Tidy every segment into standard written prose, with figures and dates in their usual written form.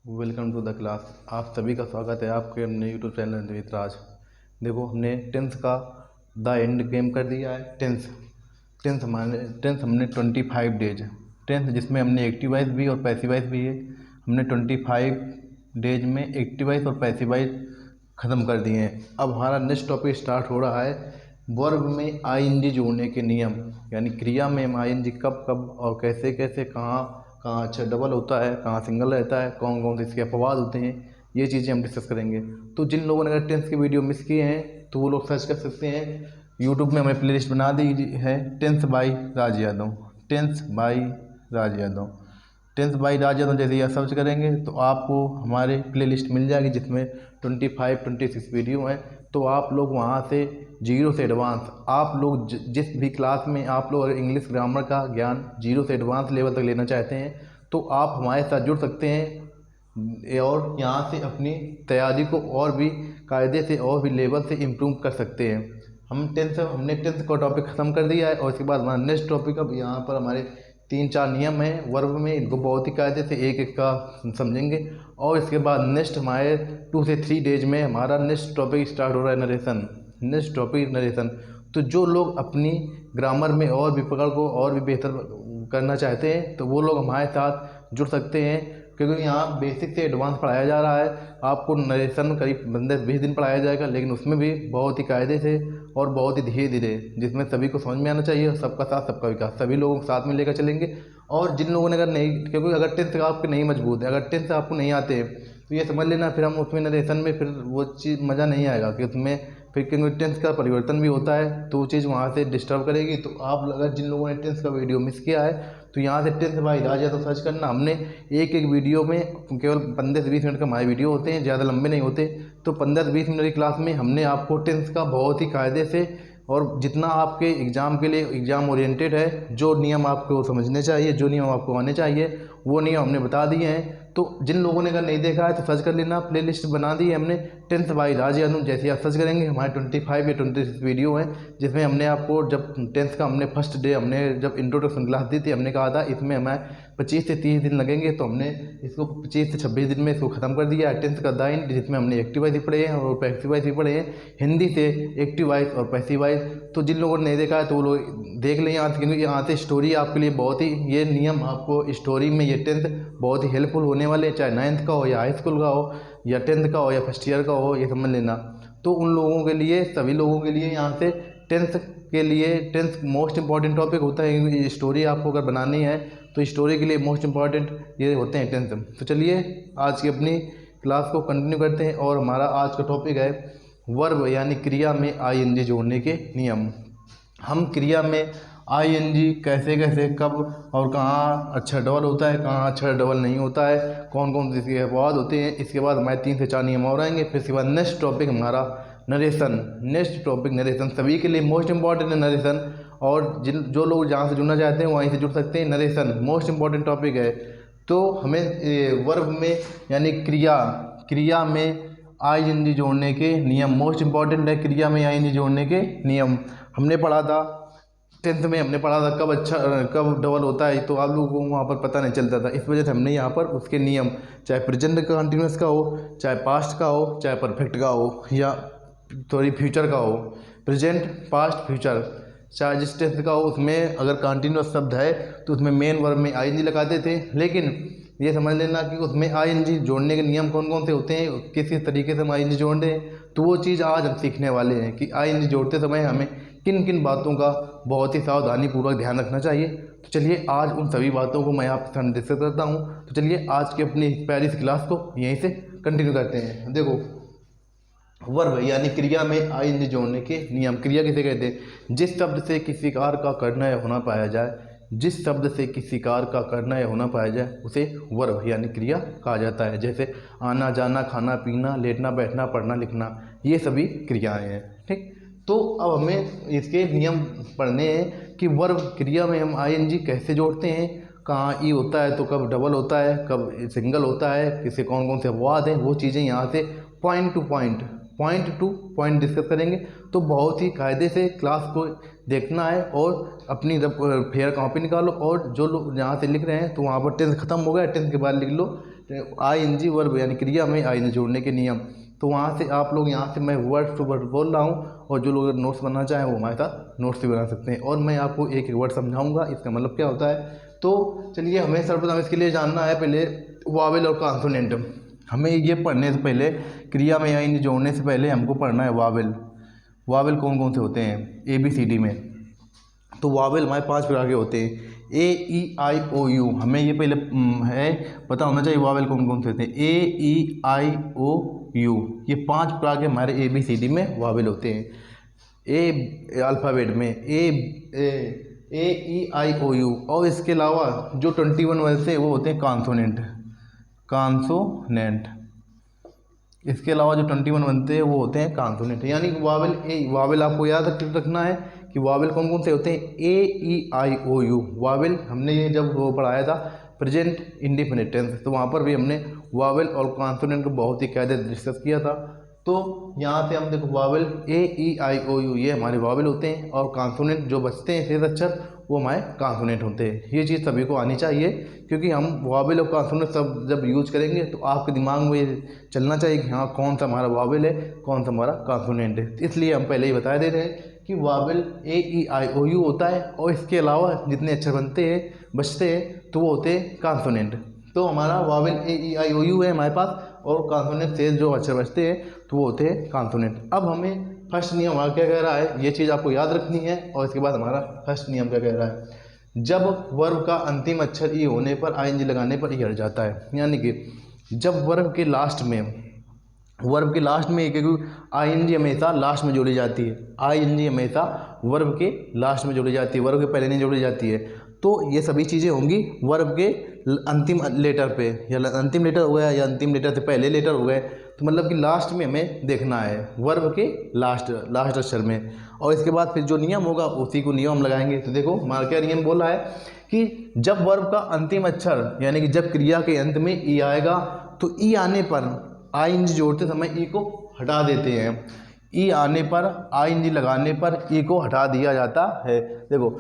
Welcome to the class. आप सभी का स्वागत है आपके अपने यूट्यूब चैनल वितराज। देखो, हमने टेंथ का द एंड गेम कर दिया है। टेंथ हमने 25 डेज टेंथ, जिसमें हमने एक्टिवाइज भी और पैसिवाइज भी है। हमने 25 डेज में एक्टिवाइज और पैसिवाइज ख़त्म कर दिए हैं। अब हमारा नेक्स्ट टॉपिक स्टार्ट हो रहा है वर्ब में आईएनजी जोड़ने के नियम, यानी क्रिया में हम आईएनजी कब कब और कैसे कैसे कहाँ कहाँ अच्छा डबल होता है, कहाँ सिंगल रहता है, कौन कौन से इसके अपवाद होते हैं, ये चीज़ें हम डिस्कस करेंगे। तो जिन लोगों ने अगर टेंथ के वीडियो मिस किए हैं तो वो लोग सर्च कर सकते हैं। यूट्यूब में हमें प्लेलिस्ट बना दी है, tenth by Raj Yadav. Tenth by Raj Yadav tenth by Raj Yadav जैसे यह सर्च करेंगे तो आपको हमारे प्लेलिस्ट मिल जाएगी, जिसमें 25-26 वीडियो हैं। तो आप लोग वहाँ से जीरो से एडवांस, आप लोग जिस भी क्लास में आप लोग अगर इंग्लिश ग्रामर का ज्ञान जीरो से एडवांस लेवल तक लेना चाहते हैं तो आप हमारे साथ जुड़ सकते हैं और यहाँ से अपनी तैयारी को और भी कायदे से और भी लेवल से इम्प्रूव कर सकते हैं। हमने टेंथ का टॉपिक ख़त्म कर दिया है और इसके बाद हमारा नेक्स्ट टॉपिक अब यहाँ पर हमारे 3-4 नियम हैं वर्ब में, इनको बहुत ही कायदे से एक एक का समझेंगे। और इसके बाद नेक्स्ट हमारे 2 से 3 डेज में हमारा नेक्स्ट टॉपिक स्टार्ट हो रहा है नरेशन। Next topic narration. तो जो लोग अपनी ग्रामर में और भी पकड़ को और भी बेहतर करना चाहते हैं तो वो लोग हमारे साथ जुड़ सकते हैं, क्योंकि यहाँ बेसिक से एडवांस पढ़ाया जा रहा है। आपको नरेशन करीब 15-20 दिन पढ़ाया जाएगा, लेकिन उसमें भी बहुत ही कायदे से और बहुत ही धीरे धीरे, जिसमें सभी को समझ में आना चाहिए। सबका साथ सबका विकास, सभी लोगों को साथ में लेकर चलेंगे। और जिन लोगों ने अगर नहीं, क्योंकि अगर टेंथ आपके नहीं मजबूत है, अगर टेंथ आपको नहीं आते तो ये समझ लेना फिर हम उसमें नरेशन में फिर वो चीज़ मज़ा नहीं आएगा कि उसमें फिर, क्योंकि टेंथ का परिवर्तन भी होता है तो वो चीज़ वहाँ से डिस्टर्ब करेगी। तो आप अगर जिन लोगों ने टेंथ का वीडियो मिस किया है तो यहाँ से tenth by Raj Yadav search करना। हमने एक एक वीडियो में केवल 15 से 20 मिनट का हमारे वीडियो होते हैं, ज़्यादा लंबे नहीं होते। तो 15 से 20 मिनट की क्लास में हमने आपको टेंथ का बहुत ही कायदे से और जितना आपके एग्ज़ाम के लिए एग्ज़ाम ओरिएंटेड है, जो नियम आपको समझने चाहिए, जो नियम आपको आने चाहिए, वो नियम हमने बता दिए हैं। तो जिन लोगों ने अगर नहीं देखा है तो सर्च कर लेना, प्लेलिस्ट बना दी है हमने टेंथ बाई राज यादव। जैसे आप सर्च करेंगे हमारे 25 या 26 वीडियो हैं, जिसमें हमने आपको जब टेंथ का हमने फर्स्ट डे हमने जब इंट्रोडक्शन क्लास दी थी, हमने कहा था इसमें हमें 25 से 30 दिन लगेंगे। तो हमने इसको 25 से 26 दिन में इसको ख़त्म कर दिया है। टेंथ का द एंड, जिसमें हमने एक्टिवाइज भी पढ़े हैं और पैसिवाइज भी पढ़े हैं, हिंदी से एक्टिवाइज और पैसिवाइज। तो जिन लोगों ने नहीं देखा है तो वो लोग देख लें यहाँ से, क्योंकि यहाँ से स्टोरी आपके लिए बहुत ही, ये नियम आपको स्टोरी में ये टेंथ बहुत ही हेल्पफुल होने वाले, चाहे 9th का हो या हाई स्कूल का हो या 10th का हो या फर्स्ट ईयर का हो, ये समझ लेना। तो उन लोगों के लिए, सभी लोगों के लिए यहाँ से टेंथ के लिए, टेंथ मोस्ट इंपॉर्टेंट टॉपिक होता है, क्योंकि स्टोरी आपको अगर बनानी है तो स्टोरी के लिए मोस्ट इंपॉर्टेंट ये होते हैं टेंथ। तो चलिए आज की अपनी क्लास को कंटिन्यू करते हैं और हमारा आज का टॉपिक है वर्ब यानी क्रिया में आईएनजी जोड़ने के नियम। हम क्रिया में आईएनजी कैसे कैसे कब और कहाँ अच्छा डबल होता है, कहाँ अच्छा डबल नहीं होता है, कौन कौन से इसके अपवाद होते हैं। इसके बाद हमारे 3 से 4 नियम और आएंगे। फिर इसके बाद नेक्स्ट टॉपिक हमारा नरेशन। नेक्स्ट टॉपिक नरेशन, सभी के लिए मोस्ट इंपॉर्टेंट है नरेशन। और जो लोग जहाँ से जुड़ना चाहते हैं वहीं से जुड़ सकते हैं। नरेशन मोस्ट इंपॉर्टेंट टॉपिक है। तो हमें वर्ब में यानी क्रिया में आईएनजी जोड़ने के नियम मोस्ट इंपॉर्टेंट है। क्रिया में आईएनजी जोड़ने के नियम हमने पढ़ा था, टेंथ में हमने पढ़ा था कब डबल होता है, तो आप लोगों को वहाँ पर पता नहीं चलता था। इस वजह से हमने यहाँ पर उसके नियम, चाहे प्रेजेंट कंटिन्यूस का हो, चाहे पास्ट का हो, चाहे परफेक्ट का हो या फ्यूचर का हो, प्रेजेंट पास्ट फ्यूचर, चाहे जिस टेंथ का हो, उसमें अगर कंटिन्यूस शब्द है तो उसमें मेन वर्ब में आईएनजी लगाते थे। लेकिन ये समझ लेना कि उसमें आईएनजी जोड़ने के नियम कौन कौन से होते हैं, किस किस तरीके से हम आईएनजी जोड़ दें, तो वो चीज़ आज हम सीखने वाले हैं कि आईएनजी जोड़ते समय हमें किन किन बातों का बहुत ही सावधानीपूर्वक ध्यान रखना चाहिए। तो चलिए आज उन सभी बातों को मैं आपके सामने डिस्कस करता हूँ। तो चलिए आज की अपनी पहली क्लास को यहीं से कंटिन्यू करते हैं। देखो, वर्ब यानी क्रिया में आईएनजी जोड़ने के नियम। क्रिया किसे कहते हैं? जिस शब्द से किसी कार्य का करना या होना पाया जाए, जिस शब्द से किसी कार्य का करना या होना पाया जाए उसे वर्ब यानी क्रिया कहा जाता है। जैसे आना जाना, खाना पीना, लेटना बैठना, पढ़ना लिखना, ये सभी क्रियाएं हैं। ठीक, तो अब हमें इसके नियम पढ़ने हैं कि वर्ब क्रिया में हम आईएनजी कैसे जोड़ते हैं, कहाँ ई होता है तो कब डबल होता है, कब सिंगल होता है, किसे कौन कौन से अपवाद हैं, वो चीज़ें यहाँ से पॉइंट टू पॉइंट डिस्कस करेंगे। तो बहुत ही कायदे से क्लास को देखना है और अपनी फेयर कॉपी निकालो। और जो लोग यहाँ से लिख रहे हैं तो वहाँ पर टेंथ खत्म हो गया, टेंथ के बाद लिख लो ING वर्ब यानी क्रिया में ING जोड़ने के नियम। तो वहाँ से आप लोग, यहाँ से मैं वर्ड टू वर्ड बोल रहा हूँ, और जो लोग नोट्स बनाना चाहें वो हमारे साथ नोट्स भी बना सकते हैं, और मैं आपको एक एक वर्ड समझाऊंगा इसका मतलब क्या होता है। तो चलिए, हमें सर्वप्रथम इसके लिए जानना है पहले वावेल और कॉन्सोनेंट। हमें ये पढ़ने से पहले, क्रिया में ING जोड़ने से पहले हमको पढ़ना है वावेल। वावेल कौन कौन से होते हैं ABCD में। तो वावेल हमारे 5 प्रकार के होते हैं, AEIOU। हमें ये पहले है पता होना चाहिए वावेल कौन कौन से होते हैं। AEIOU ये 5 प्रकार के हमारे ABCD में वावेल होते हैं। ए अल्फ़ाबेट में AEIOU, और इसके अलावा जो 21 वर्ड से वो होते हैं कॉन्सोनेंट। इसके अलावा जो 21 बनते हैं वो होते हैं कॉन्सोनेंट, यानी वावेल आपको याद रखना है कि वावेल कौन कौन से होते हैं। AEIOU वावेल हमने ये जब वो पढ़ाया था प्रेजेंट इंडेफिनिट टेंस, तो वहाँ पर भी हमने वावेल और कॉन्सोनेंट को बहुत ही कायदे से डिस्कस किया था। तो यहाँ से हम देखो वावेल AEIOU ये हमारे वावेल होते हैं, और कॉन्सोनेंट जो बचते हैं शेष अक्षर वो हमारे कॉन्सोनेंट होते हैं। ये चीज़ सभी को आनी चाहिए, क्योंकि हम वावेल और कॉन्सोनेंट सब जब यूज करेंगे तो आपके दिमाग में ये चलना चाहिए कि हाँ कौन सा हमारा वावेल है, कौन सा हमारा कॉन्सोनेंट है। इसलिए हम पहले ही बता दे रहे हैं कि वावेल AEIOU होता है, और इसके अलावा जितने अक्षर बनते हैं बचते हैं तो वो होते हैं कॉन्सोनेंट। तो हमारा वावेल AEIOU है हमारे पास, और कॉन्सोनेंट से जो अक्षर बचते हैं तो वो होते हैं कॉन्सोनेंट। अब हमें फर्स्ट नियम हमारा क्या कह रहा है, ये चीज़ आपको याद रखनी है। और इसके बाद हमारा फर्स्ट नियम क्या कह रहा है, जब वर्ब का अंतिम अक्षर ई होने पर ING लगाने पर ई हट जाता है। यानी कि जब वर्ब के लास्ट में एक ING हमेशा लास्ट में जोड़ी जाती है। ING हमेशा वर्ब के लास्ट में जोड़ी जाती है, वर्ब के पहले नहीं जोड़ी जाती है। तो ये सभी चीज़ें होंगी वर्ब के अंतिम लेटर पे, या अंतिम लेटर हो गया या अंतिम लेटर से पहले लेटर हो गए, तो मतलब कि लास्ट में हमें देखना है वर्ब के लास्ट अक्षर में। और इसके बाद फिर जो नियम होगा उसी को नियम हम लगाएंगे। तो देखो हमारा क्या नियम बोला है कि जब वर्ब का अंतिम अक्षर यानी कि जब क्रिया के अंत में ई आएगा तो ई आने पर ING जोड़ते समय ई को हटा देते हैं। ई आने पर ING लगाने पर ई को हटा दिया जाता है। देखो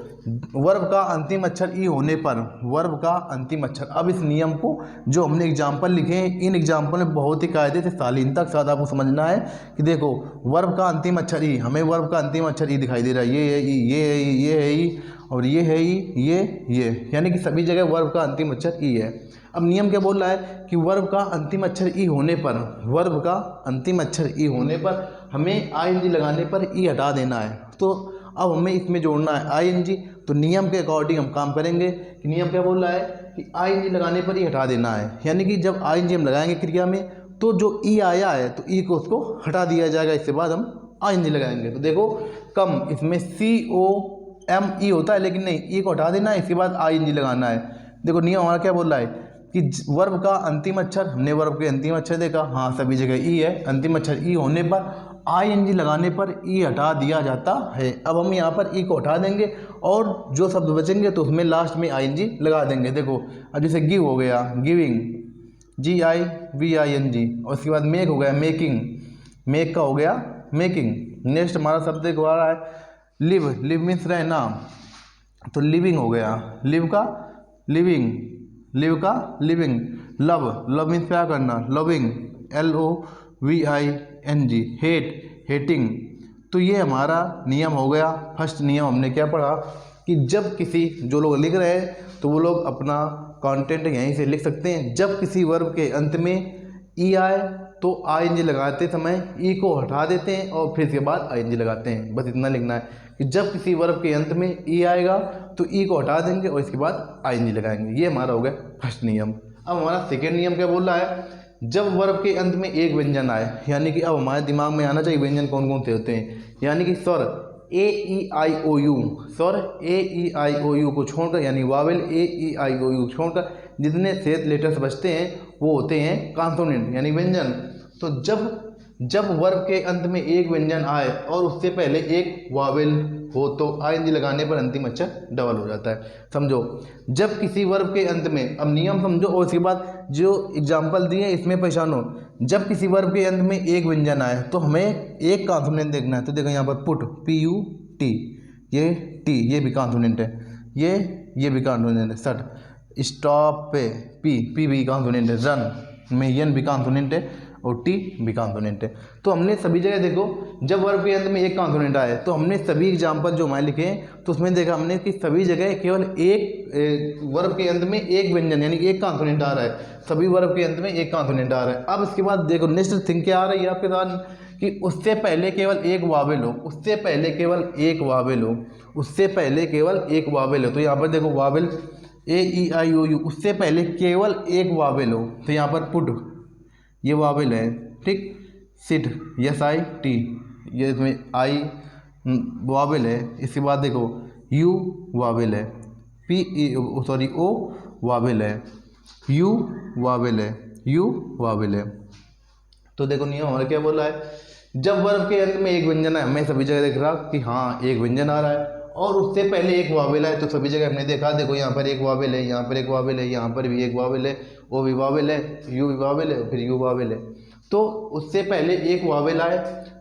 वर्ब का अंतिम अक्षर ई होने पर, वर्ब का अंतिम अक्षर। अब इस नियम को जो हमने एग्जाम्पल लिखे हैं, इन एग्जाम्पल में बहुत ही कायदे से शालीनता के साथ आपको समझना है कि देखो वर्ब का अंतिम अक्षर ई, हमें वर्ब का अंतिम अक्षर ई दिखाई दे रहा है, ये है ई, ये है ई, ये है ई, और ये है ई, ये, यानी कि सभी जगह वर्ब का अंतिम अक्षर ई है। अब नियम क्या बोल रहा है कि वर्ब का अंतिम अक्षर ई होने पर, वर्ब का अंतिम अक्षर ई होने पर हमें ING लगाने पर ई हटा देना है। तो अब हमें इसमें जोड़ना है ING। तो नियम के अकॉर्डिंग हम काम करेंगे कि नियम क्या बोल रहा है कि ING लगाने पर ई हटा देना है। यानी कि जब ING हम लगाएंगे क्रिया में तो जो ई आया है तो ई को उसको हटा दिया जाएगा, इसके बाद हम ING लगाएंगे। तो देखो कम इसमें COME होता है, लेकिन नहीं, ई को हटा देना है, इसके बाद ING लगाना है। देखो नियम हमारा क्या बोल रहा है कि वर्ब का अंतिम अक्षर, हमने वर्ब के अंतिम अक्षर देखा, हाँ सभी जगह ई है, अंतिम अक्षर ई होने पर ING लगाने पर ई हटा दिया जाता है। अब हम यहाँ पर ई को हटा देंगे और जो शब्द बचेंगे तो उसमें लास्ट में ING लगा देंगे। देखो अब जैसे गिव हो गया, गिविंग, GIVING, और इसके बाद मेक हो गया, मेकिंग, मेक का हो गया मेकिंग। नेक्स्ट हमारा शब्द एक आ रहा है लिव, लिव मीन्स रहना, तो लिविंग हो गया, लिव का लिविंग, लिव का लिविंग। लव, लव मीन्स प्यार करना, लविंग, LOVING। Hate, hating. तो ये हमारा नियम हो गया। फर्स्ट नियम हमने क्या पढ़ा कि जब किसी, जो लोग लिख रहे हैं तो वो लोग अपना कंटेंट यहीं से लिख सकते हैं। जब किसी वर्ब के अंत में ई आए तो ING लगाते समय ई को हटा देते हैं और फिर इसके बाद ING लगाते हैं। बस इतना लिखना है कि जब किसी वर्ब के अंत में ई आएगा तो ई को हटा देंगे और इसके बाद ING लगाएंगे। ये हमारा हो गया फर्स्ट नियम। अब हमारा सेकेंड नियम क्या बोल रहा है, जब वर्ब के अंत में एक व्यंजन आए, यानी कि अब हमारे दिमाग में आना चाहिए व्यंजन कौन कौन से होते हैं। यानी कि स्वर AEIOU, स्वर AEIOU को छोड़कर, यानी वावेल AEIOU छोड़कर जितने शेष लेटर्स बचते हैं वो होते हैं कॉन्सोनेंट यानी व्यंजन। तो जब वर्ब के अंत में एक व्यंजन आए और उससे पहले एक वावेल हो तो ING लगाने पर अंतिम अक्षर डबल हो जाता है। समझो, जब किसी वर्ब के अंत में, अब नियम समझो और उसके बाद जो एग्जाम्पल दिए इसमें पहचानो। जब किसी वर्ब के अंत में एक व्यंजन आए तो हमें एक कॉन्सोनेंट देखना है। तो देखो यहाँ पर पुट, PUT, ये टी, ये भी कॉन्सोनेंट है, ये भी कॉन्सोनेंट है। सट, स्टॉप पे पी, पी भी कॉन्सोनेंट है, रन में एन भी कॉन्सोनेंट है और टी भी कॉन्सोनेंट है। तो हमने सभी जगह देखो जब वर्ब के अंत में एक कॉन्सोनेंट आए तो हमने सभी एग्जाम्पल जो हमारे लिखे हैं तो उसमें देखा हमने कि सभी जगह केवल एक वर्ब के अंत में एक व्यंजन यानी एक कॉन्सोनेंट आ रहा है, सभी वर्ब के अंत में एक कॉन्सोनेंट आ रहा है। अब इसके बाद देखो नेक्स्ट थिंग क्या आ रही है आपके साथ कि उससे पहले केवल एक वावेल हो, उससे पहले केवल एक वावेल हो, उससे पहले केवल एक वावेल हो। तो यहाँ पर देखो Wavell A E I O you, उससे पहले केवल एक वावेल हो तो यहाँ पर पुट ये वावेल है, ठीक। सिट यस आई टी, ये इसमें आई वावेल है। इसके बाद देखो यू वावेल है, पी सॉरी ओ वावेल है, यू वावेल है, यू वावेल है। तो देखो नियम हमारा क्या बोला है, जब वर्ब के अंत में एक व्यंजन है, मैं सभी जगह देख रहा कि हाँ एक व्यंजन आ रहा है और उससे पहले एक वावेल है, तो सभी जगह हमने देखा देखो यहाँ पर एक वावेल है, यहाँ पर एक वावेल है, यहाँ पर भी एक वावेल है, ओ भी वावेल है, यू भी वावेल है, फिर यू वावेल है। तो उससे पहले एक वावेल आए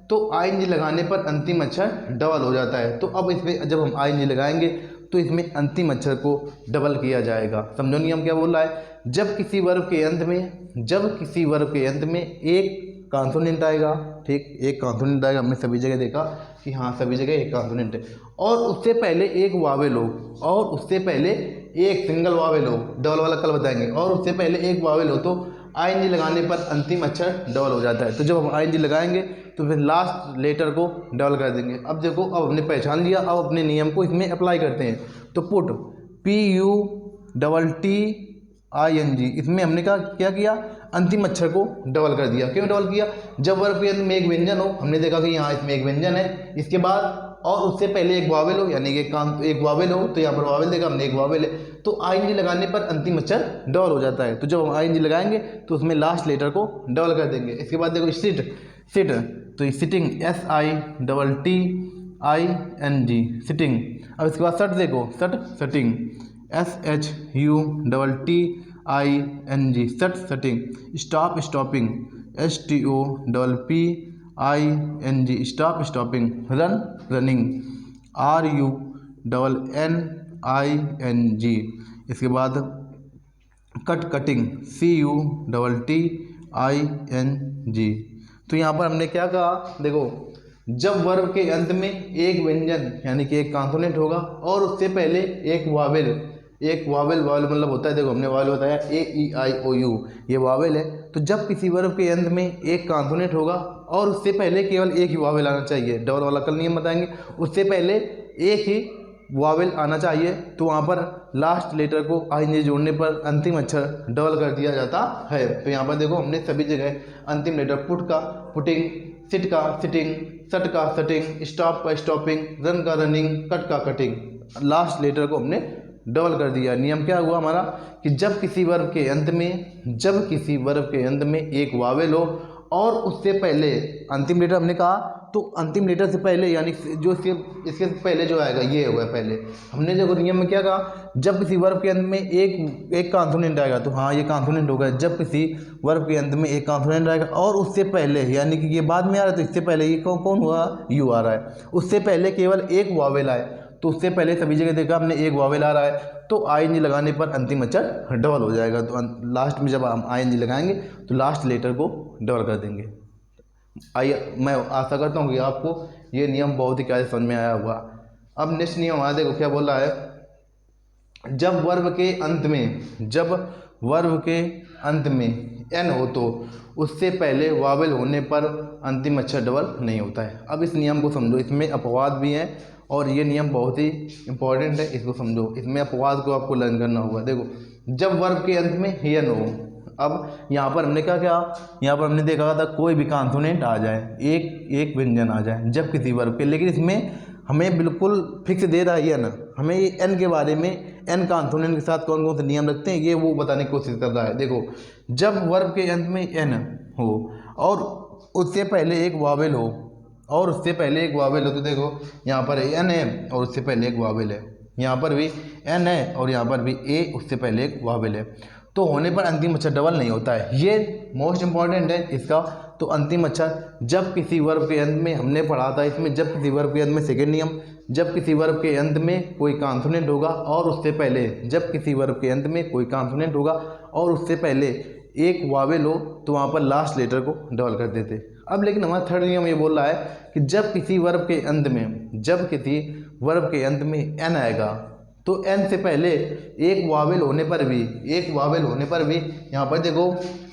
तो आईएनजी लगाने पर अंतिम अक्षर डबल हो जाता है। तो अब इसमें जब हम आईएनजी लगाएंगे तो इसमें अंतिम अक्षर को डबल किया जाएगा। समझो नियम क्या बोल रहा है, जब किसी वर्ब के अंत में एक कॉन्सोनेंट आएगा, ठीक, एक कॉन्सोनेंट आएगा, हमने सभी जगह देखा कि हाँ सभी जगह एक कॉन्सोनेंट है और उससे पहले एक वावेल हो और उससे पहले एक सिंगल वावेल हो, डबल वाला कल बताएंगे, और उससे पहले एक वावेल हो तो आईएनजी लगाने पर अंतिम अक्षर डबल हो जाता है। तो जब हम आईएनजी लगाएंगे तो फिर लास्ट लेटर को डबल कर देंगे। अब देखो अब हमने पहचान लिया, अब अपने नियम को इसमें अप्लाई करते हैं। तो put P U double T I N G, इसमें हमने क्या किया, अंतिम अक्षर को डबल कर दिया। क्यों डबल किया, जब वर्ब के अंत में एक व्यंजन हो, हमने देखा कि यहाँ इसमें एक व्यंजन है, इसके बाद और उससे पहले एक वावेल हो यानी कि एक वावेल हो, तो यहाँ पर वावेल देखा हमने, एक वावेल है, तो आईएनजी लगाने पर अंतिम अक्षर डबल हो जाता है। तो जब हम आईएनजी लगाएंगे तो उसमें लास्ट लेटर को डबल कर देंगे। इसके बाद देखो सिट, तो sitting S I double T I N G, sitting. अब इसके बाद सट देखो, shutting S H U double T I N G, shutting. Stop stopping S T O double P I N G, stopping. Running R U double N I N G. इसके बाद cutting C U double T I N G. तो यहाँ पर हमने क्या कहा, देखो जब वर्ब के अंत में एक व्यंजन यानी कि एक कॉन्सोनेंट होगा और उससे पहले एक वावेल मतलब होता है, देखो हमने वावेल बताया ए ई आई ओ यू, ये वावेल है। तो जब किसी वर्ब के अंत में एक कॉन्सोनेंट होगा और उससे पहले केवल एक ही वावेल आना चाहिए, डबल वाला कल नियम बताएंगे, उससे पहले एक ही वावेल आना चाहिए, तो वहाँ पर लास्ट लेटर को आईएनजी जोड़ने पर अंतिम अक्षर डबल कर दिया जाता है। तो यहाँ पर देखो हमने सभी जगह अंतिम लेटर पुट का पुटिंग, सिट का सिटिंग, सट का सटिंग, स्टॉप का स्टॉपिंग, रन का रनिंग, कट का कटिंग, लास्ट लेटर को हमने डबल कर दिया। नियम क्या हुआ हमारा कि जब किसी वर्ब के अंत में एक वावेल हो और उससे पहले अंतिम लेटर हमने कहा, तो अंतिम लेटर से पहले यानी जो इसके पहले जो आएगा ये होगा पहले। हमने जो नियम में क्या कहा, जब किसी वर्ब के अंत में एक कॉन्सोनेंट आएगा, तो हाँ ये कॉन्सोनेंट होगा। जब किसी वर्ब के अंत में एक कॉन्सोनेंट आएगा और उससे पहले यानी कि ये बाद में आ रहा है, तो इससे पहले ये कौन हुआ, यू आ रहा है, उससे पहले केवल एक वावेल आए, तो उससे पहले सभी जगह देखा हमने एक वावेल आ रहा है, तो आईएनजी लगाने पर अंतिम अक्षर डबल हो जाएगा। तो लास्ट में जब हम आईएनजी लगाएंगे तो लास्ट लेटर को डबल कर देंगे। आइए मैं आशा करता हूँ कि आपको ये नियम बहुत ही प्यारे समझ में आया होगा। अब नेक्स्ट नियम हमारा देखो क्या बोल रहा है, जब वर्ब के अंत में एन हो तो उससे पहले वावेल होने पर अंतिम अक्षर डबल नहीं होता है। अब इस नियम को समझो, इसमें अपवाद भी हैं और ये नियम बहुत ही इंपॉर्टेंट है, इसको समझो। इसमें अपवाद को आपको लर्न करना होगा। देखो जब वर्ब के अंत में एन हो, अब यहाँ पर हमने क्या यहाँ पर हमने देखा था कोई भी कॉन्सोनेंट आ जाए, एक व्यंजन आ जाए जब किसी वर्ब के, लेकिन इसमें हमें बिल्कुल फिक्स दे रहा है एन, हमें ये एन के बारे में, एन कॉन्सोनेंट के साथ कौन कौन से नियम रखते हैं ये वो बताने की कोशिश कर रहा है। देखो जब वर्ब के अंत में एन हो और उससे पहले एक वावेल हो तो देखो यहाँ पर एन है और उससे पहले एक वावेल है, यहाँ पर भी एन है और यहाँ पर भी ए उससे पहले एक वावेल है, तो होने पर अंतिम अक्षर डबल नहीं होता है। ये मोस्ट इंपॉर्टेंट है इसका। तो तो अंतिम अक्षर जब किसी वर्ब के अंत में, हमने पढ़ा था इसमें जब किसी वर्ब के अंत में सेकेंड नियम, जब किसी वर्ब के अंत में कोई कॉन्सोनेंट होगा और उससे पहले, जब किसी वर्ब के अंत में कोई कॉन्सोनेंट होगा और उससे पहले एक वावेल हो तो वहाँ पर लास्ट लेटर को डबल कर देते। अब लेकिन हमारा थर्ड नियम ये बोल रहा है कि जब किसी वर्ब के अंत में, जब किसी वर्ब के अंत में एन आएगा तो एन से पहले एक वावेल होने पर भी, एक वावेल होने पर भी, यहाँ पर देखो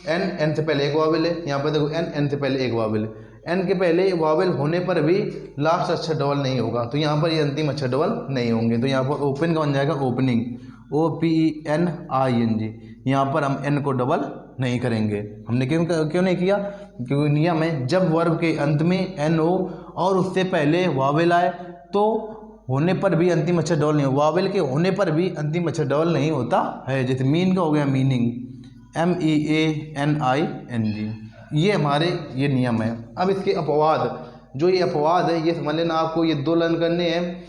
एन से पहले एक वावेल है, यहाँ पर देखो एन से पहले एक वावेल है, एन के पहले वावेल होने पर भी लास्ट अक्षर डबल नहीं होगा, तो यहाँ पर ये अंतिम अक्षर डबल नहीं होंगे। तो यहाँ पर ओपन का बन जाएगा ओपनिंग, OPENING। यहाँ पर हम एन को डबल नहीं करेंगे। हमने क्यों नहीं किया? क्योंकि नियम है जब वर्ब के अंत में एन हो और उससे पहले वावेल आए तो होने पर भी अंतिम अक्षर डबल नहीं हो, वावेल के होने पर भी अंतिम अक्षर डबल नहीं होता है। जैसे मीन का हो गया मीनिंग, MEANING, ये हमारे ये नियम है। अब इसके अपवाद, जो ये अपवाद है ये समझ लेना आपको, ये दो लर्न करने हैं,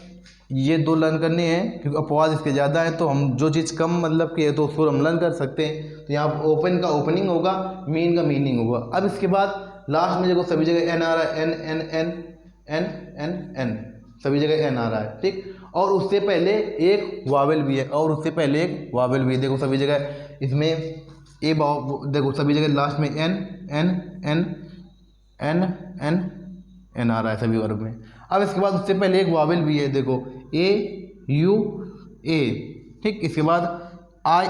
ये दो लर्न करने हैं, क्योंकि अपवाद इसके ज़्यादा है तो हम जो चीज़ कम मतलब की है तो उसको हम लर्न कर सकते हैं। तो यहाँ ओपन का ओपनिंग होगा, मीन का मीनिंग होगा। अब इसके बाद लास्ट में देखो सभी जगह एन आ रहा है, N N N N N N, सभी जगह एन आ रहा है, ठीक। और उससे पहले एक वावेल भी है, और उससे पहले एक वावेल भी है, देखो सभी जगह इसमें ए, देखो सभी जगह लास्ट में N N N N N N आ रहा है सभी वर्ब में। अब इसके बाद उससे पहले एक वावेल भी है, देखो AUA, ठीक। इसके बाद I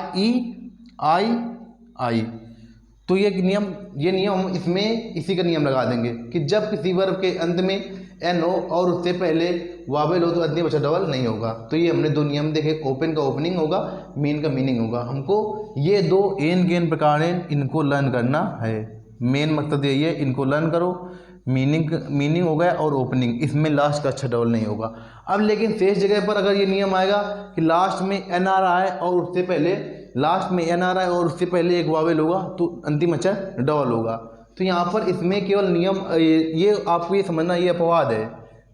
तो ये नियम इसमें इसी का नियम लगा देंगे कि जब किसी वर्ब के अंत में एन हो और उससे पहले वावेल हो तो अंतिम अक्षर डबल नहीं होगा। तो ये हमने दो नियम देखे, ओपन का ओपनिंग होगा, मीन का मीनिंग होगा। हमको ये दो एन गेन प्रकार हैं, इनको लर्न करना है। मेन मकसद यही है, इनको लर्न करो। मीनिंग हो गया और ओपनिंग, इसमें लास्ट का अक्षर डबल नहीं होगा। अब लेकिन शेष जगह पर अगर ये नियम आएगा कि लास्ट में एन आ रहा है और उससे पहले, लास्ट में एन आ रहा है और उससे पहले एक वावेल होगा तो अंतिम अक्षर डबल होगा। तो यहाँ पर इसमें केवल नियम, ये आपको ये समझना, ये अपवाद है,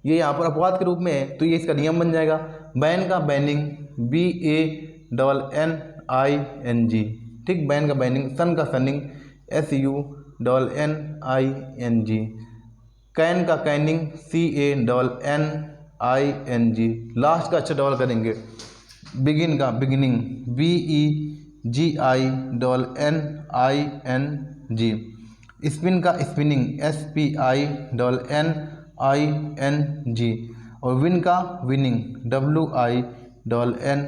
ये यहाँ पर अपवाद के रूप में है, तो ये इसका नियम बन जाएगा। बैन का बैनिंग, BANNING, ठीक। बैन का बैनिंग, सन का सनिंग, SUNNING, कैन का कैनिंग, CANNING, लास्ट का अक्षर डबल करेंगे। बिगिन का बिगिनिंग, BEGINNING, स्पिन का स्पिनिंग, SPINNING, और विन का विनिंग, WINNING।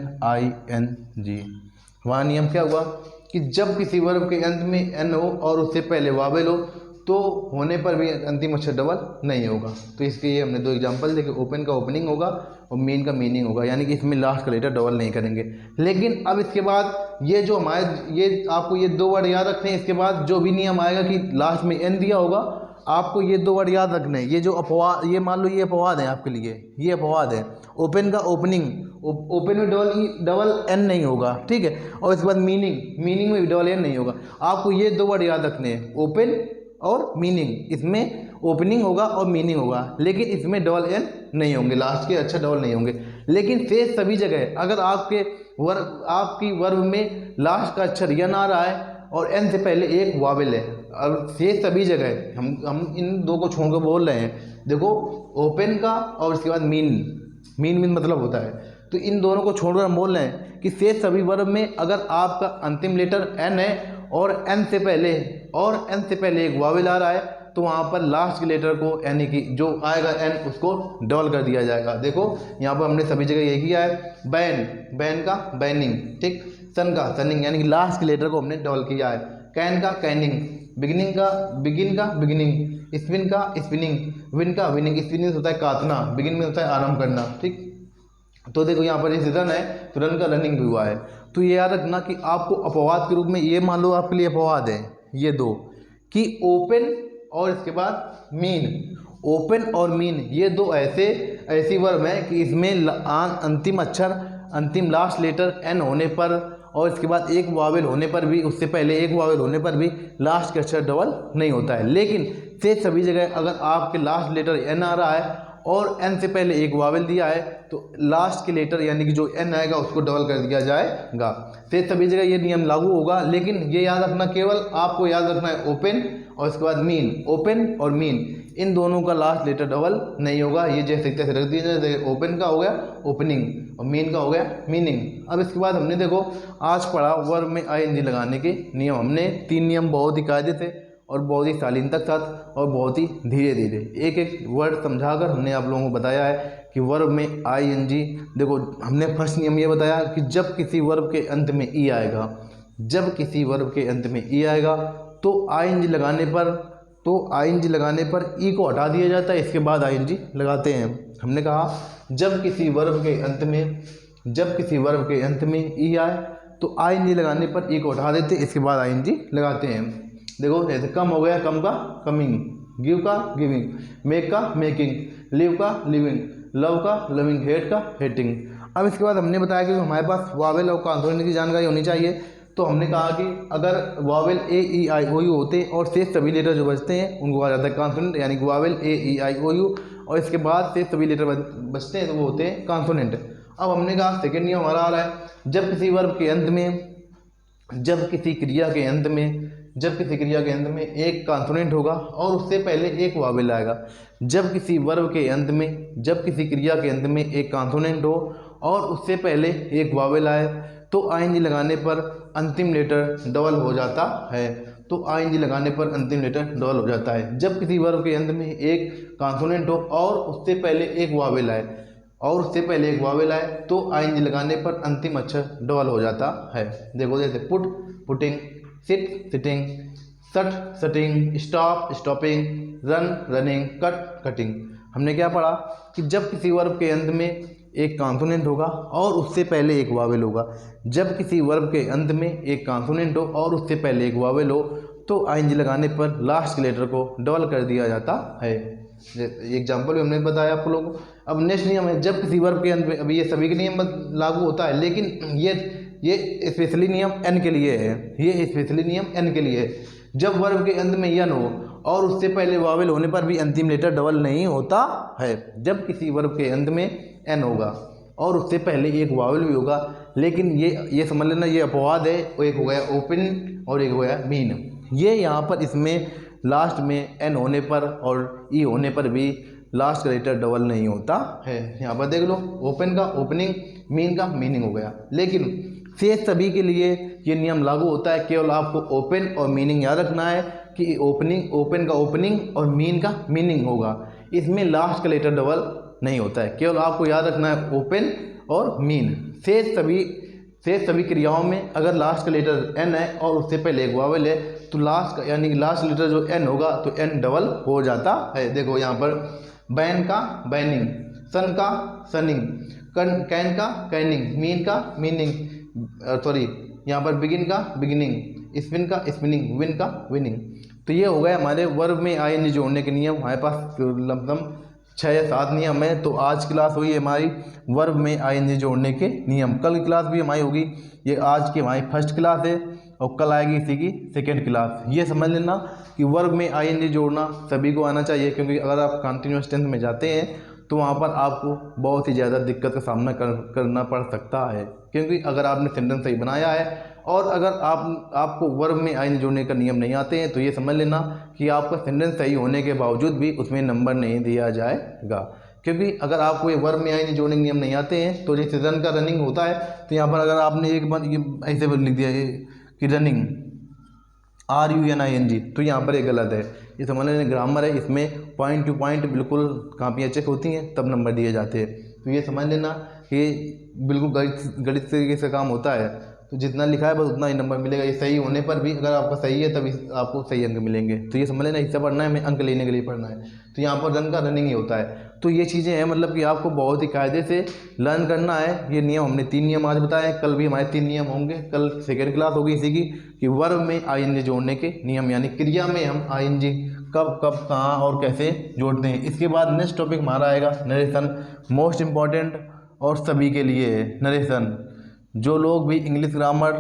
वहाँ नियम क्या हुआ कि जब किसी वर्ब के अंत में एन हो और उससे पहले वावेल हो तो होने पर भी अंतिम अक्षर डबल नहीं होगा। तो इसके ये हमने दो एग्जांपल देखे, ओपन का ओपनिंग होगा और मीन का मीनिंग होगा, यानी कि इसमें लास्ट का लेटर डबल नहीं करेंगे। लेकिन अब इसके बाद ये जो हमारे, ये आपको ये दो वर्ड याद रखने हैं। इसके बाद जो भी नियम आएगा कि लास्ट में एन दिया होगा, आपको ये दो वर्ड याद रखने हैं। ये जो अपवाद, ये मान लो ये अपवाद है आपके लिए, ये अपवाद है। ओपन का ओपनिंग, ओपन में डबल एन नहीं होगा, ठीक है। और इसके बाद मीनिंग में भी डबल एन नहीं होगा। आपको ये दो वर्ड याद रखने हैं, ओपन और मीनिंग। इसमें ओपनिंग होगा और मीनिंग होगा, लेकिन इसमें डबल एन नहीं होंगे, लास्ट के अक्षर डबल नहीं होंगे। लेकिन शेष सभी जगह अगर आपकी वर्ब में लास्ट का अक्षर एन आ रहा है और एन से पहले एक वावेल है, और शेष सभी जगह हम इन दो को छोड़कर बोल रहे हैं। देखो ओपन का और इसके बाद मीन मतलब होता है, तो इन दोनों को छोड़कर हम बोल रहे हैं कि शेष सभी वर्ब में अगर आपका अंतिम लेटर एन है और एन से पहले एक वावेल आ रहा है तो वहाँ पर लास्ट के लेटर को, यानी कि जो आएगा एन, उसको डबल कर दिया जाएगा। देखो यहाँ पर हमने सभी जगह यही किया है। बैन का बैनिंग, ठीक। सन का सनिंग, यानी कि लास्ट के लेटर को हमने डबल किया है। कैन का कैनिंग, बिगिन का बिगिनिंग, स्पिन का स्पिनिंग, विन का विनिंग। स्पिनिंग होता है काटना, बिगिन में होता है आरंभ करना, ठीक। तो देखो यहाँ पर जैसे रन है तो रन का रनिंग भी हुआ है। तो ये याद रखना कि आपको अपवाद के रूप में, ये मान लो आपके लिए अपवाद है ये दो, कि ओपन और इसके बाद मीन। ओपन और मीन ये दो ऐसी वर्ब है कि इसमें अंतिम अक्षर, अंतिम लास्ट लेटर एन होने पर और इसके बाद एक वावेल होने पर भी, उससे पहले एक वावेल होने पर भी लास्ट का अक्षर डबल नहीं होता है। लेकिन से सभी जगह अगर आपके लास्ट लेटर एन आ रहा है और एन से पहले एक वावेल दिया है तो लास्ट के लेटर यानी कि जो एन आएगा उसको डबल कर दिया जाएगा। तो सभी जगह ये नियम लागू होगा, लेकिन ये याद रखना, केवल आपको याद रखना है ओपन और इसके बाद मीन। ओपन और मीन इन दोनों का लास्ट लेटर डबल नहीं होगा। ये जैसे तैसे रख दिया जाए, जैसे ओपन का हो गया ओपनिंग और मीन का हो गया मीनिंग। अब इसके बाद हमने देखो आज पढ़ा वर्ब में आईएनजी लगाने के नियम। हमने 3 नियम बहुत ही कायदे से और बहुत ही शालीनता के साथ और बहुत ही धीरे धीरे एक एक वर्ड समझाकर हमने आप लोगों को बताया है कि वर्ब में आईएनजी। देखो हमने फर्स्ट नियम ये बताया कि जब किसी वर्ब के अंत में ई आएगा, जब किसी वर्ब के अंत में ई आएगा तो आईएनजी लगाने पर ई को हटा दिया जाता है, इसके बाद आईएनजी लगाते हैं। हमने कहा जब किसी वर्ब के अंत में ई आए तो आईएनजी लगाने पर ई को हटा देते, इसके बाद आईएनजी लगाते हैं। देखो जैसे कम हो गया कम का कमिंग, गिव का गिविंग, मेक का मेकिंग, लिव का लिविंग, लव का लविंग, हेट का हेटिंग। अब इसके बाद हमने बताया कि हमारे पास वावेल और कॉन्सोनेंट की जानकारी होनी चाहिए। तो हमने कहा कि अगर Wavell A E I O you होते और शेष सभी लेटर जो बचते हैं उनको कहा जाता है कॉन्सोनेंट, यानी कि Wavell A E I O you और इसके बाद शेष सभी लेटर बचते हैं तो वो होते हैं कॉन्सोनेंट। अब हमने कहा सेकेंड नियम हमारा आ रहा है, जब किसी वर्ब के अंत में, जब किसी क्रिया के अंत में एक कॉन्सोनेंट होगा और उससे पहले एक वावेल आएगा। जब किसी वर्ब के अंत में, जब किसी क्रिया के अंत में एक कॉन्सोनेंट हो और उससे पहले एक वावेल आए तो आईएनजी लगाने पर अंतिम लेटर डबल हो जाता है। तो आईएनजी लगाने पर अंतिम लेटर डबल हो जाता है। जब किसी वर्ब के अंत में एक कॉन्सोनेंट हो और उससे पहले एक वावेल आए तो आईएनजी लगाने पर अंतिम अक्षर डबल हो जाता है। देखो जैसे put putting, sit sitting, shut shutting, stop stopping, run running, cut cutting. हमने क्या पढ़ा कि जब किसी वर्ब के अंत में एक कॉन्सोनेंट होगा और उससे पहले एक वावेल होगा, जब किसी वर्ब के अंत में एक कॉन्सोनेंट हो और उससे पहले एक वावेल हो तो आईएनजी लगाने पर लास्ट के लेटर को डबल कर दिया जाता है। एग्जाम्पल भी हमने बताया आप लोगों को। अब नेक्स्ट नियम है, जब किसी वर्ब के अंत में, अभी ये सभी के नियम लागू होता है लेकिन ये स्पेशली नियम एन के लिए है, जब वर्ब के अंत में यन हो और उससे पहले वावेल होने पर भी अंतिम लेटर डबल नहीं होता है। जब किसी वर्ब के अंत में एन होगा और उससे पहले एक वावेल भी होगा, लेकिन ये समझ लेना ये अपवाद है, एक हो गया ओपन और एक हो गया मीन। ये यहाँ पर इसमें लास्ट में एन होने पर और ई होने पर भी लास्ट का लेटर डबल नहीं होता है। यहाँ पर देख लो ओपन का ओपनिंग, मीन का मीनिंग हो गया, लेकिन शेष सभी के लिए ये नियम लागू होता है। केवल आपको ओपन और मीनिंग याद रखना है कि ओपन का ओपनिंग और मीन का मीनिंग होगा, इसमें लास्ट का लेटर डबल नहीं होता है। केवल आपको याद रखना है ओपन और मीन। शेष सभी क्रियाओं में अगर लास्ट का लेटर एन है और उससे पहले एक वावेल है तो यानी लास्ट लेटर जो एन होगा तो एन डबल हो जाता है। देखो यहाँ पर बैन का बैनिंग, सन का सनिंग, कैन का कैनिंग, मीन का मीनिंग, यहाँ पर बिगिन का बिगिनिंग, स्पिन का स्पिनिंग, विन का विनिंग। तो ये हो गए हमारे वर्ब में आईएनजी जोड़ने के नियम। हमारे पास लमसम 6 या 7 नियम है। तो आज क्लास हुई हमारी वर्ब में आईएनजी जोड़ने के नियम। कल की क्लास भी हमारी होगी, ये आज की हमारी फर्स्ट क्लास है और कल आएगी इसी की सेकेंड क्लास। ये समझ लेना कि वर्ब में आईएनजी जोड़ना सभी को आना चाहिए, क्योंकि अगर आप कंटिन्यूअस टेंस में जाते हैं तो वहाँ पर आपको बहुत ही ज़्यादा दिक्कत का सामना करना पड़ सकता है, क्योंकि अगर आपने सेंटेंस सही बनाया है और अगर आपको वर्ब में आईएनजी जोड़ने का नियम नहीं आते हैं तो ये समझ लेना कि आपका सेंटेंस सही होने के बावजूद भी उसमें नंबर नहीं दिया जाएगा। क्योंकि अगर आपको ये वर्ब में आईएनजी जोड़ने के नियम नहीं आते हैं तो जैसे रन का रनिंग होता है तो यहाँ पर अगर आपने एक बार ये ऐसे लिख दिया है कि रनिंग RUNING तो यहाँ पर ये गलत है। ये समझ लेना ग्रामर है, इसमें पॉइंट टू पॉइंट बिल्कुल कापियाँ चेक होती हैं तब नंबर दिए जाते हैं। तो ये समझ लेना कि बिल्कुल गणित तरीके से काम होता है, तो जितना लिखा है बस उतना ही नंबर मिलेगा। ये सही होने पर भी अगर आपका सही है तभी आपको सही अंक मिलेंगे। तो ये समझ लेना हिस्सा पढ़ना है, हमें अंक लेने के लिए पढ़ना है। तो यहाँ पर रन का रनिंग ही होता है। तो ये चीज़ें हैं, मतलब कि आपको बहुत ही कायदे से लर्न करना है। ये नियम हमने 3 नियम आज बताए, कल भी हमारे 3 नियम होंगे। कल सेकेंड क्लास होगी इसी की कि वर्ब में आईएनजी जोड़ने के नियम, यानी क्रिया में हम आईएनजी कब कब कहाँ और कैसे जोड़ते हैं। इसके बाद नेक्स्ट टॉपिक हमारा आएगा नरेशन, मोस्ट इम्पॉर्टेंट और सभी के लिए नरेशन। जो लोग भी इंग्लिश ग्रामर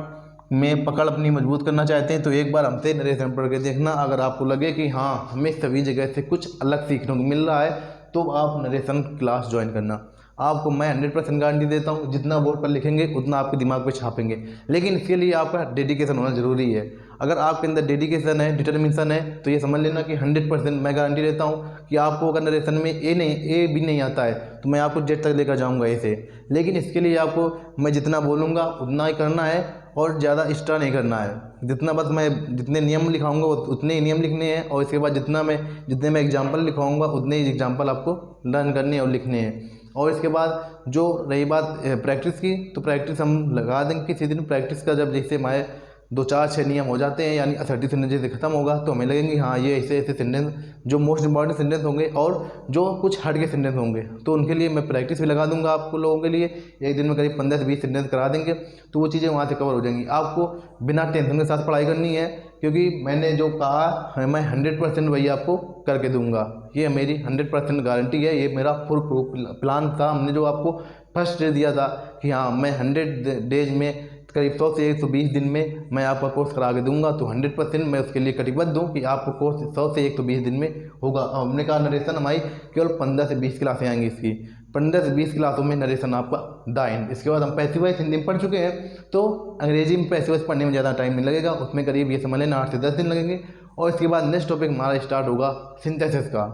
में पकड़ अपनी मजबूत करना चाहते हैं तो एक बार हमसे नरेशन पढ़ के देखना। अगर आपको लगे कि हाँ हमें सभी जगह से कुछ अलग सीखने को मिल रहा है तो आप नरेशन क्लास ज्वाइन करना। आपको मैं 100% गारंटी देता हूँ, जितना बोर्ड पर लिखेंगे उतना आपके दिमाग पे छापेंगे, लेकिन इसके लिए आपका डेडिकेशन होना ज़रूरी है। अगर आपके अंदर डेडिकेशन है, डिटर्मिनेशन है, तो ये समझ लेना कि 100% मैं गारंटी देता हूँ कि आपको अगर नरेशन में ए भी नहीं आता है तो मैं आपको जेड तक लेकर जाऊँगा ए से। लेकिन इसके लिए आपको मैं जितना बोलूँगा उतना ही करना है और ज़्यादा एक्स्ट्रा नहीं करना है। जितने नियम लिखाऊंगा उतने ही नियम लिखने हैं, और इसके बाद जितने मैं एग्जाम्पल लिखवाऊंगा उतने ही एग्जाम्पल आपको लर्न करने हैं और लिखने हैं। और इसके बाद जो रही बात प्रैक्टिस की, तो प्रैक्टिस हम लगा देंगे किसी दिन। प्रैक्टिस का जब जैसे हमारे 2 4 6 नियम हो जाते हैं, यानी 30 सेंटेंस जैसे खत्म होगा, तो हमें लगेंगे हाँ ये ऐसे सेंटेंस जो मोस्ट इंपॉर्टेंट सेंटेंस होंगे और जो कुछ हट के सेंटेंस होंगे, तो उनके लिए मैं प्रैक्टिस भी लगा दूंगा आपको लोगों के लिए। एक दिन में करीब 15 से 20 सेंटेंस करा देंगे, तो वो चीज़ें वहाँ से कवर हो जाएंगी। आपको बिना टेंशन के साथ पढ़ाई करनी है, क्योंकि मैंने जो कहा मैं 100% वही आपको करके दूंगा। ये मेरी 100% गारंटी है, ये मेरा फुल प्लान था। हमने जो आपको फर्स्ट डे दिया था कि हाँ मैं 100 डेज में करीब 100 से 120 दिन में मैं आपका कोर्स करा के दूंगा, तो 100% मैं उसके लिए कटिबद्ध हूँ कि आपको कोर्स 100 से 120 दिन में होगा। हमने कहा नरेशन हमारी केवल 15 से 20 क्लासें आएंगी इसकी, 15 से 20 क्लासों में नरेशन आपका द एंड। इसके बाद हम पैसिव वॉइस हिंदी में पढ़ चुके हैं, तो अंग्रेजी में पैसिव वॉइस पढ़ने में ज़्यादा टाइम नहीं लगेगा, उसमें करीब ये समझ लेना 8 से 10 दिन लगेंगे। और इसके बाद नेक्स्ट टॉपिक हमारा स्टार्ट होगा सिंथेसिस का।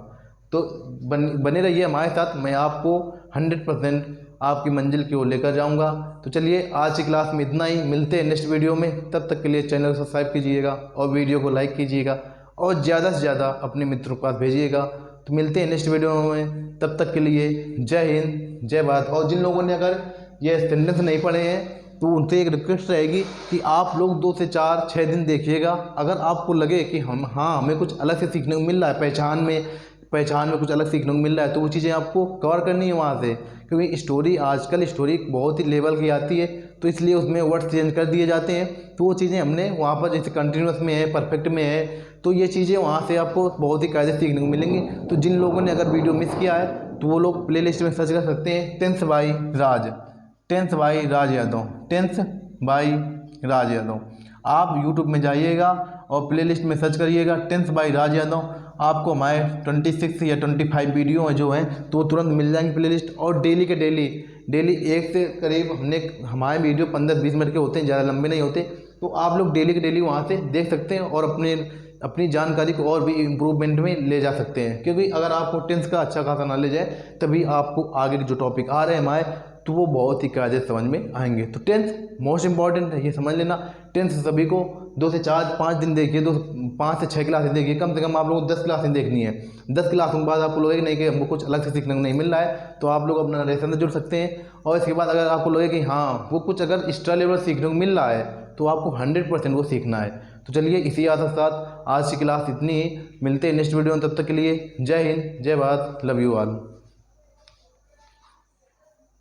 तो बने रहिए हमारे साथ, मैं आपको 100% आपकी मंजिल की ओर लेकर जाऊंगा। तो चलिए आज की क्लास में इतना ही, मिलते हैं नेक्स्ट वीडियो में। तब तक के लिए चैनल को सब्सक्राइब कीजिएगा और वीडियो को लाइक कीजिएगा और ज़्यादा से ज़्यादा अपने मित्रों के पास भेजिएगा। तो मिलते हैं नेक्स्ट वीडियो में, तब तक के लिए जय हिंद जय भारत। और जिन लोगों ने अगर ये सेंटेंस नहीं पढ़े हैं तो उनसे एक रिक्वेस्ट रहेगी कि आप लोग 2 से 4 6 दिन देखिएगा। अगर आपको लगे कि हमें कुछ अलग से सीखने को मिल रहा है, पहचान में कुछ अलग सीखने को मिल रहा है, तो वो चीज़ें आपको कवर करनी है वहाँ से। क्योंकि आजकल स्टोरी बहुत ही लेवल की आती है, तो इसलिए उसमें वर्ड्स चेंज कर दिए जाते हैं। तो वो चीज़ें हमने वहाँ पर जैसे कंटिन्यूस में है, परफेक्ट में है, तो ये चीज़ें वहाँ से आपको बहुत ही कायदे सीखने को मिलेंगी। तो जिन लोगों ने अगर वीडियो मिस किया है तो वो लोग प्लेलिस्ट में सर्च कर सकते हैं टेंस बाई राज यादव। आप यूट्यूब में जाइएगा और प्लेलिस्ट में सर्च करिएगा टेंस बाई राज यादव। आपको हमारे 26 या 25 वीडियो जो हैं तो वो तुरंत मिल जाएंगे प्लेलिस्ट। और डेली के डेली एक से करीब हमारे वीडियो 15-20 मिनट के होते हैं, ज़्यादा लंबे नहीं होते। तो आप लोग डेली के डेली वहाँ से देख सकते हैं और अपनी जानकारी को और भी इम्प्रूवमेंट में ले जा सकते हैं। क्योंकि अगर आपको टेंस का अच्छा खासा नॉलेज है, तभी आपको आगे के जो टॉपिक आ रहे हैं हमारे, तो वो बहुत ही कायदे समझ में आएंगे। तो टेंस मोस्ट इंपॉर्टेंट है, ये समझ लेना। टेंस सभी को 2 से 4-5 दिन देखिए, 5 से 6 क्लासें देखिए, कम से कम आप लोगों को 10 क्लासें देखनी है। 10 क्लासों के बाद आपको लगेगा नहीं कि हमको कुछ अलग से सीखने को नहीं मिल रहा है, तो आप लोग अपना नरेशन से जुड़ सकते हैं। और इसके बाद अगर आपको लगे कि हाँ वो कुछ अगर एक्स्ट्रा लेवल सीखने को मिल रहा है, तो आपको 100% वो सीखना है। तो चलिए इसी आदत के साथ आज की क्लास इतनी ही, मिलते हैं नेक्स्ट वीडियो में। तब तक के लिए जय हिंद जय भारत, लव यू ऑल।